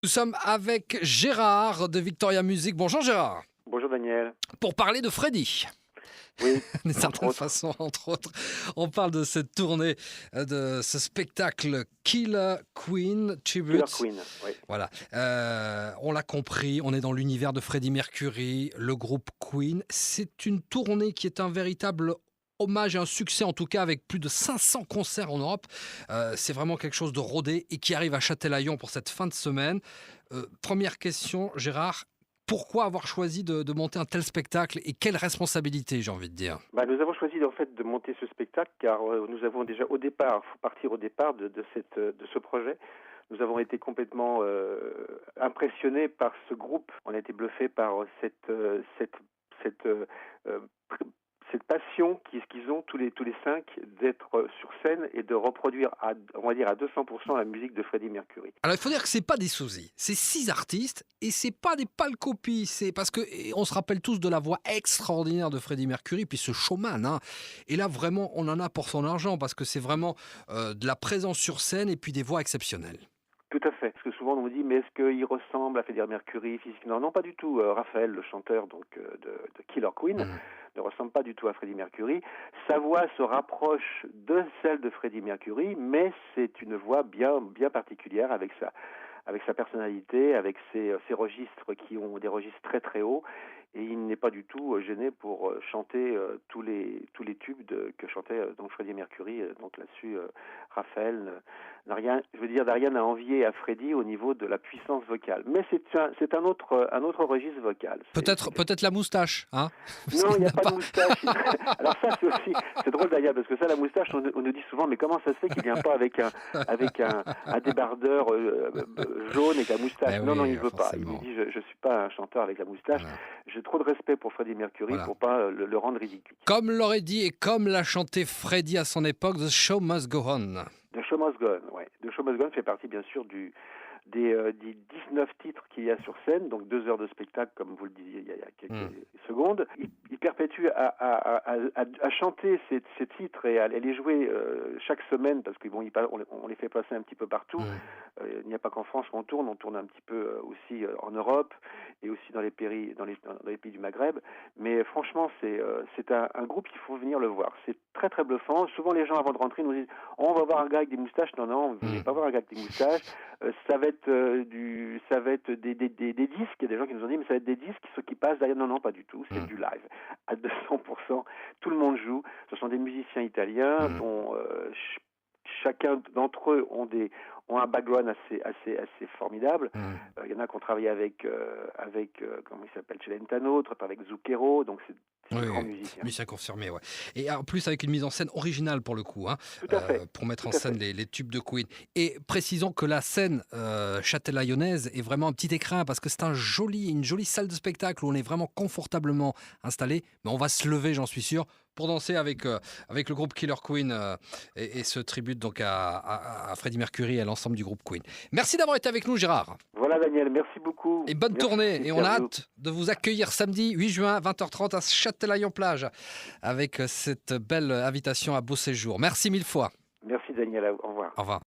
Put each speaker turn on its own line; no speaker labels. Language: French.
Nous sommes avec Gérard de Victoria Music. Bonjour Gérard.
Bonjour Daniel.
Pour parler de Freddy.
Oui,
D'une
entre
certaine
autres.
façon, entre autres, on parle de cette tournée, de ce spectacle Killer Queen
Killer
Tribute.
Queen, oui.
Voilà, on l'a compris, on est dans l'univers de Freddie Mercury, le groupe Queen. C'est une tournée qui est un véritable hommage et un succès, en tout cas avec plus de 500 concerts en Europe. C'est vraiment quelque chose de rodé et qui arrive à Châtelaillon pour cette fin de semaine. Première question, Gérard. Pourquoi avoir choisi de monter un tel spectacle et quelle responsabilité, j'ai envie de dire?
Nous avons choisi en fait de monter ce spectacle car nous avons déjà au départ, faut partir au départ de ce projet. Nous avons été complètement impressionnés par ce groupe. On a été bluffés par cette, euh, pr- cette passion qu'ils ont tous les cinq d'être sur scène et de reproduire on va dire à 200% la musique de Freddie Mercury.
Alors, il faut dire que c'est pas des sosies, c'est 6 artistes et c'est pas des pâles copies. C'est parce que on se rappelle tous de la voix extraordinaire de Freddie Mercury, puis ce showman. Hein. Et là, vraiment, on en a pour son argent parce que c'est vraiment de la présence sur scène et puis des voix exceptionnelles.
Tout à fait. Parce que souvent on me dit, mais est-ce qu'il ressemble à Freddie Mercury physiquement? Non, pas du tout. Raphaël, le chanteur de Killer Queen,
Mhm.
ne ressemble pas du tout à Freddie Mercury. Sa voix se rapproche de celle de Freddie Mercury, mais c'est une voix bien particulière avec sa personnalité, avec ses registres qui ont des registres très très hauts. Et il n'est pas du tout gêné pour chanter tous les tubes que chantait donc Freddie Mercury. Donc là-dessus, Raphaël n'a rien à envier à Freddie au niveau de la puissance vocale. Mais c'est un autre registre vocal.
Peut-être la moustache, hein. Parce
Non, il
qu'il
n'y a
n'a
pas de
pas.
moustache. Alors ça, c'est drôle d'ailleurs, parce que ça, la moustache, on nous dit souvent, mais comment ça se fait qu'il vient pas avec un débardeur jaune avec la moustache?
Ben
Non,
oui,
il veut pas. Il me
forcément.
dit, je suis pas un chanteur avec la moustache.
Voilà.
J'ai trop de respect pour Freddie Mercury
Voilà.
pour pas le rendre ridicule.
Comme l'aurait dit et comme l'a chanté Freddie à son époque, The Show Must Go On.
The Show Must Go On, ouais. The Show Must Go On fait partie bien sûr des 19 titres qu'il y a sur scène, donc 2 heures de spectacle, comme vous le disiez il y a quelques secondes. Il perpétue à chanter ces titres et à les jouer chaque semaine, parce qu'on on les fait passer un petit peu partout. Il n'y a pas qu'en France qu'on tourne un petit peu aussi en Europe et aussi dans les pays du Maghreb. Mais franchement, c'est un groupe qu'il faut venir le voir. C'est très très bluffant. Souvent les gens avant de rentrer nous disent on va voir un gars avec des moustaches. Non, vous ne venez pas voir un gars avec des moustaches. Ça va être des disques. Il y a des gens qui nous ont dit mais ça va être des disques qui passent derrière. Non, pas du tout. C'est du live à 200%. Tout le monde joue. Ce sont des musiciens italiens dont chacun d'entre eux ont un background assez formidable. Il y en a qui ont travaillé avec comment il s'appelle, Celentano, d'autres avec Zucchero, donc c'est des grands musiciens.
Musicien confirmé, ouais. Et en plus avec une mise en scène originale pour le coup, hein,
Tout à fait.
pour mettre
Tout
en
à
scène
fait.
les tubes de Queen. Et précisons que la scène châtelaillonnaise est vraiment un petit écrin parce que c'est une jolie salle de spectacle où on est vraiment confortablement installé, mais on va se lever, j'en suis sûr, pour danser avec le groupe Killer Queen et ce tribute donc à Freddie Mercury et à l'ensemble du groupe Queen. Merci d'avoir été avec nous, Gérard.
Voilà Daniel, merci beaucoup.
Et bonne
Merci,
tournée. Et on a
Pierre.
hâte de vous accueillir samedi 8 juin, 20h30 à Châtelaillon-Plage avec cette belle invitation à beau séjour. Merci mille fois.
Merci Daniel, au revoir.
Au revoir.